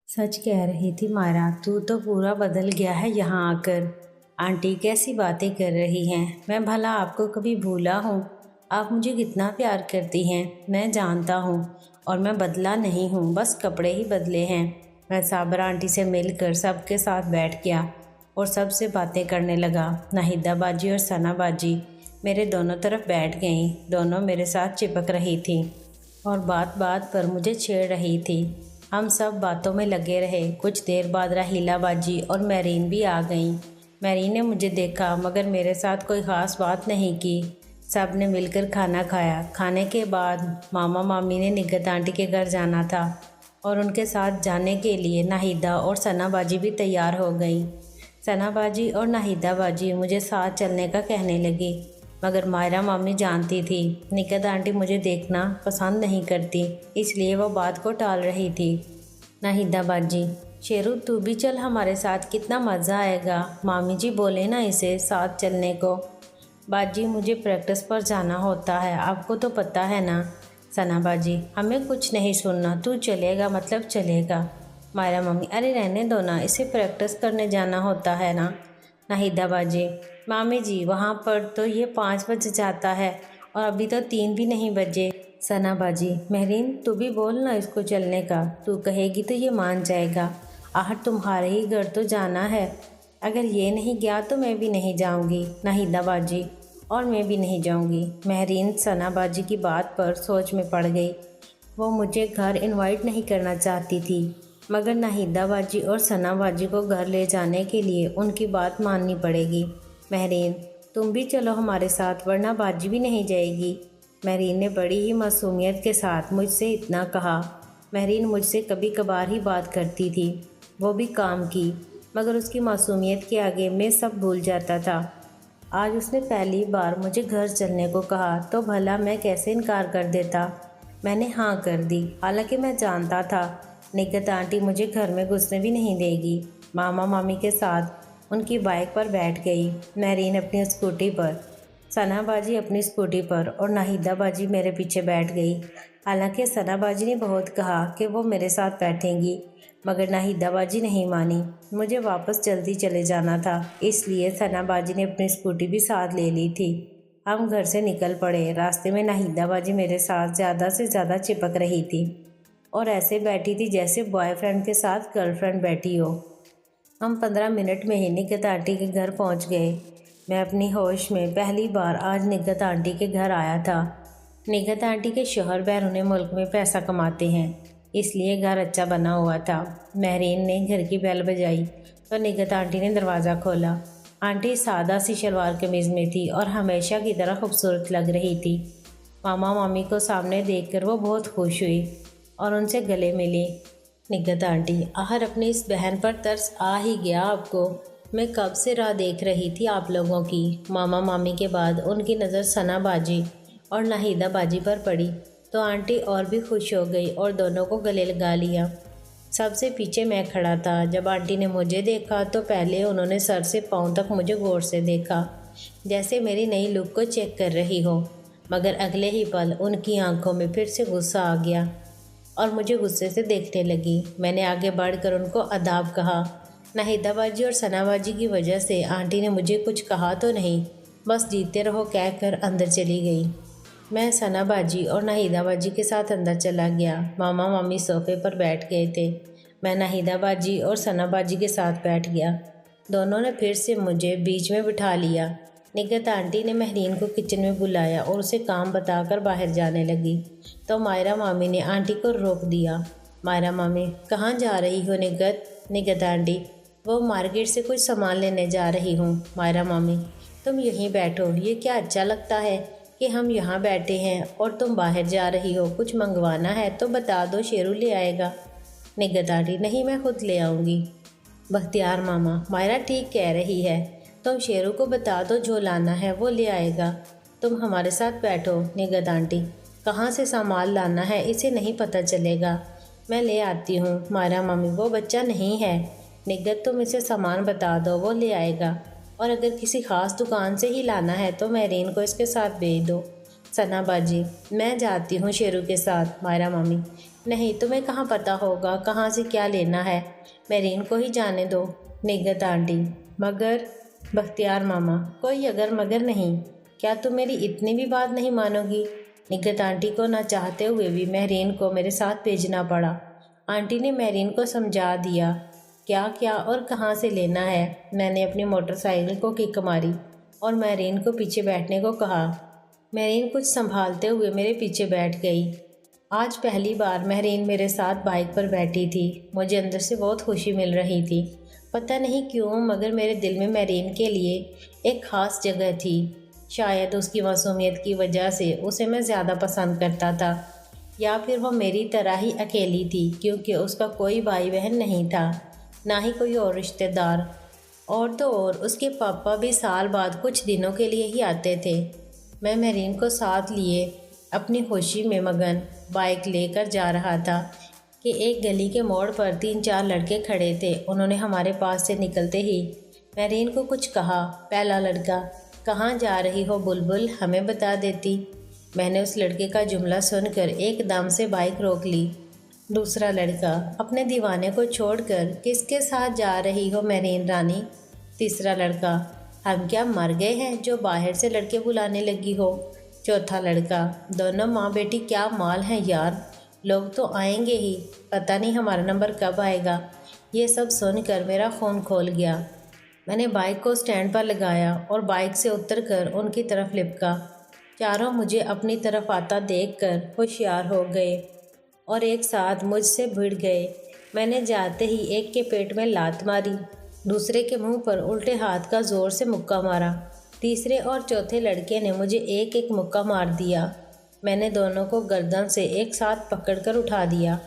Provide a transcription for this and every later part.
सच कह रही थी मायरा, तू तो पूरा बदल गया है यहाँ आकर। आंटी कैसी बातें कर रही हैं। मैं भला आपको कभी भूला हूँ? आप मुझे कितना प्यार करती हैं मैं जानता हूँ। और मैं बदला नहीं हूँ, बस कपड़े ही बदले हैं। मैं साबरा आंटी से मिलकर सबके साथ बैठ गया और सबसे बातें करने लगा। नाहिदा बाजी और सना बाजी मेरे दोनों तरफ बैठ गईं। दोनों मेरे साथ चिपक रही थी और बात बात पर मुझे छेड़ रही थी। हम सब बातों में लगे रहे। कुछ देर बाद राहीला बाजी और मेरीन भी आ गईं। मेरीन ने मुझे देखा मगर मेरे साथ कोई ख़ास बात नहीं की। सब ने मिलकर खाना खाया। खाने के बाद मामा मामी ने निगत आंटी के घर जाना था और उनके साथ जाने के लिए नाहिदा और सना बाजी भी तैयार हो गई। सना बाजी और नाहिदा बाजी मुझे साथ चलने का कहने लगी, मगर मायरा मामी जानती थी निगत आंटी मुझे देखना पसंद नहीं करती, इसलिए वो बात को टाल रही थी। नाहिदा बाजी, शेरू तू भी चल हमारे साथ, कितना मज़ा आएगा। मामी जी बोले ना इसे साथ चलने को। बाजी मुझे प्रैक्टिस पर जाना होता है, आपको तो पता है ना। सना बाजी, हमें कुछ नहीं सुनना, तू चलेगा मतलब चलेगा। मायरा मम्मी, अरे रहने दो ना, इसे प्रैक्टिस करने जाना होता है ना। नाहिदा बाजी, मामी जी वहाँ पर तो ये 5 बज जाता है और अभी तो 3 भी नहीं बजे। सना बाजी, महरीन तू भी बोल ना इसको चलने का, तू कहेगी तो ये मान जाएगा। आहट तुम्हारे ही घर तो जाना है, अगर ये नहीं गया तो मैं भी नहीं जाऊंगी। नाहिदा बाजी, और मैं भी नहीं जाऊंगी। महरीन सना बाजी की बात पर सोच में पड़ गई। वो मुझे घर इनवाइट नहीं करना चाहती थी, मगर नाहिदा बाजी और सना बाजी को घर ले जाने के लिए उनकी बात माननी पड़ेगी। महरीन तुम भी चलो हमारे साथ, वरना बाजी भी नहीं जाएगी। महरीन ने बड़ी ही मासूमियत के साथ मुझसे इतना कहा। महरीन मुझसे कभी कभार ही बात करती थी, वो भी काम की, मगर उसकी मासूमियत के आगे मैं सब भूल जाता था। आज उसने पहली बार मुझे घर चलने को कहा तो भला मैं कैसे इनकार कर देता। मैंने हाँ कर दी, हालांकि मैं जानता था निगत आंटी मुझे घर में घुसने भी नहीं देगी। मामा मामी के साथ उनकी बाइक पर बैठ गई। महरीन अपनी स्कूटी पर, सना बाजी अपनी स्कूटी पर और नाहिदा बाजी मेरे पीछे बैठ गई। हालांकि सना बाजी ने बहुत कहा कि वो मेरे साथ बैठेंगी, मगर नाहिदा बाजी नहीं मानी। मुझे वापस जल्दी चले जाना था, इसलिए सना बाजी ने अपनी स्कूटी भी साथ ले ली थी। हम घर से निकल पड़े। रास्ते में नाहिदा बाजी मेरे साथ ज़्यादा से ज़्यादा चिपक रही थी और ऐसे बैठी थी जैसे बॉयफ्रेंड के साथ गर्लफ्रेंड बैठी हो। हम 15 मिनट में ही निगत आंटी के घर पहुंच गए। मैं अपनी होश में पहली बार आज निगत आंटी के घर आया था। निगत आंटी के शौहर बैरून मुल्क में पैसा कमाते हैं, इसलिए घर अच्छा बना हुआ था। महरीन ने घर की बेल बजाई तो निगत आंटी ने दरवाज़ा खोला। आंटी सादा सी शलवार कमीज़ में थी और हमेशा की तरह खूबसूरत लग रही थी। मामा मामी को सामने देखकर वो बहुत खुश हुई और उनसे गले मिली। निगत आंटी, आहर अपनी इस बहन पर तरस आ ही गया आपको। मैं कब से राह देख रही थी आप लोगों की। मामा मामी के बाद उनकी नज़र सना बाजी और नाहिदा बाजी पर पड़ी तो आंटी और भी खुश हो गई और दोनों को गले लगा लिया। सबसे पीछे मैं खड़ा था। जब आंटी ने मुझे देखा तो पहले उन्होंने सर से पाँव तक मुझे गौर से देखा, जैसे मेरी नई लुक को चेक कर रही हो, मगर अगले ही पल उनकी आंखों में फिर से गुस्सा आ गया और मुझे गुस्से से देखने लगी। मैंने आगे बढ़कर उनको अदाब कहा। नाहिदा बाजी और सना बाजी की वजह से आंटी ने मुझे कुछ कहा तो नहीं, बस जीते रहो कहकर अंदर चली गई। मैं सना बाजी और नाहिदा बाजी के साथ अंदर चला गया। मामा मामी सोफे पर बैठ गए थे। मैं नाहिदा बाजी और सना बाजी के साथ बैठ गया। दोनों ने फिर से मुझे बीच में बिठा लिया। निगत आंटी ने महरीन को किचन में बुलाया और उसे काम बताकर बाहर जाने लगी तो मायरा मामी ने आंटी को रोक दिया। मायरा मामी, कहाँ जा रही हो निगत? निगत आंटी, वो मार्केट से कुछ सामान लेने जा रही हूँ। मायरा मामी, तुम यहीं बैठो, ये क्या अच्छा लगता है कि हम यहाँ बैठे हैं और तुम बाहर जा रही हो। कुछ मंगवाना है तो बता दो, शेरू ले आएगा। निगत आंटी, नहीं मैं खुद ले आऊँगी। बख्तियार मामा, मायरा ठीक कह रही है, तुम शेरू को बता दो जो लाना है वो ले आएगा, तुम हमारे साथ बैठो। निगत आंटी, कहाँ से सामान लाना है इसे नहीं पता चलेगा, मैं ले आती हूँ। मायरा मामी, वो बच्चा नहीं है। निगत, तुम इसे सामान बता दो वो ले आएगा, और अगर किसी ख़ास दुकान से ही लाना है तो महरीन को इसके साथ भेज दो, सना बाजी, मैं जाती हूँ शेरू के साथ। मायरा मामी, नहीं, तुम्हें कहाँ पता होगा कहाँ से क्या लेना है, मेरीन को ही जाने दो। निगत आंटी, मगर बख्तियार मामा, कोई अगर मगर नहीं, क्या तुम मेरी इतनी भी बात नहीं मानोगी? निगत आंटी को ना चाहते हुए भी महरीन को मेरे साथ भेजना पड़ा। आंटी ने महरीन को समझा दिया क्या क्या और कहाँ से लेना है। मैंने अपनी मोटरसाइकिल को किक मारी और महरीन को पीछे बैठने को कहा। महरीन कुछ संभालते हुए मेरे पीछे बैठ गई। आज पहली बार महरीन मेरे साथ बाइक पर बैठी थी। मुझे अंदर से बहुत खुशी मिल रही थी। पता नहीं क्यों, मगर मेरे दिल में महरीन के लिए एक ख़ास जगह थी। शायद उसकी मासूमियत की वजह से उसे मैं ज़्यादा पसंद करता था, या फिर वो मेरी तरह ही अकेली थी, क्योंकि उसका कोई भाई बहन नहीं था, ना ही कोई और रिश्तेदार। और तो और उसके पापा भी साल बाद कुछ दिनों के लिए ही आते थे। मैं महरीन को साथ लिए अपनी खुशी में मगन बाइक लेकर जा रहा था कि एक गली के मोड़ पर 3-4 लड़के खड़े थे। उन्होंने हमारे पास से निकलते ही महरीन को कुछ कहा। पहला लड़का, कहाँ जा रही हो बुलबुल, हमें बता देती। मैंने उस लड़के का जुमला सुनकर एकदम से बाइक रोक ली। दूसरा लड़का, अपने दीवाने को छोड़कर किसके साथ जा रही हो महरीन रानी? तीसरा लड़का, हम क्या मर गए हैं जो बाहर से लड़के बुलाने लगी हो? चौथा लड़का, दोनों माँ बेटी क्या माल हैं यार, लोग तो आएंगे ही, पता नहीं हमारा नंबर कब आएगा। ये सब सुनकर मेरा खून खोल गया। मैंने बाइक को स्टैंड पर लगाया और बाइक से उतरकर उनकी तरफ लिपका। चारों मुझे अपनी तरफ आता देखकर होशियार हो गए और एक साथ मुझसे भिड़ गए। मैंने जाते ही एक के पेट में लात मारी, दूसरे के मुंह पर उल्टे हाथ का ज़ोर से मुक्का मारा। तीसरे और चौथे लड़के ने मुझे एक एक मुक्का मार दिया। मैंने दोनों को गर्दन से एक साथ पकड़कर उठा दिया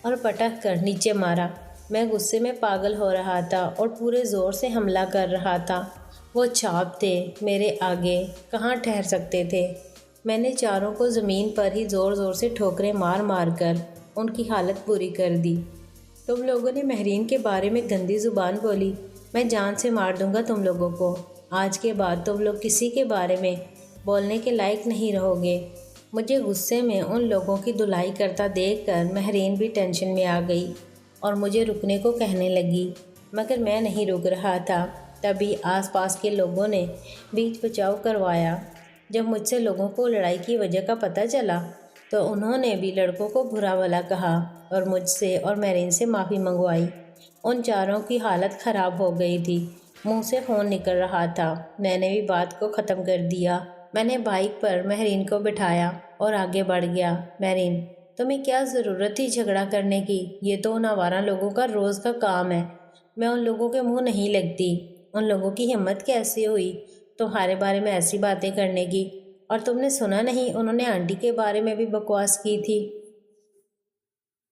और पटक कर नीचे मारा। मैं गुस्से में पागल हो रहा था और पूरे ज़ोर से हमला कर रहा था। वो छाप थे मेरे आगे, कहाँ ठहर सकते थे। मैंने चारों को ज़मीन पर ही ज़ोर ज़ोर से ठोकरें मार मार कर उनकी हालत बुरी कर दी। तुम लोगों ने महरीन के बारे में गंदी ज़ुबान बोली, मैं जान से मार दूंगा तुम लोगों को। आज के बाद तुम लोग किसी के बारे में बोलने के लायक नहीं रहोगे। मुझे गुस्से में उन लोगों की धुलाई करता देखकर महरीन भी टेंशन में आ गई और मुझे रुकने को कहने लगी, मगर मैं नहीं रुक रहा था। तभी आसपास के लोगों ने बीच बचाव करवाया। जब मुझसे लोगों को लड़ाई की वजह का पता चला तो उन्होंने भी लड़कों को बुरा भला कहा और मुझसे और महरीन से माफ़ी मंगवाई। उन चारों की हालत ख़राब हो गई थी, मुंह से खून निकल रहा था। मैंने भी बात को ख़त्म कर दिया। मैंने बाइक पर महरीन को बिठाया और आगे बढ़ गया। महरीन, तुम्हें क्या ज़रूरत थी झगड़ा करने की? ये तो उन आवारा लोगों का रोज़ का काम है। मैं उन लोगों के मुंह नहीं लगती। उन लोगों की हिम्मत कैसे हुई तुम्हारे बारे में ऐसी बातें करने की? और तुमने सुना नहीं, उन्होंने आंटी के बारे में भी बकवास की थी।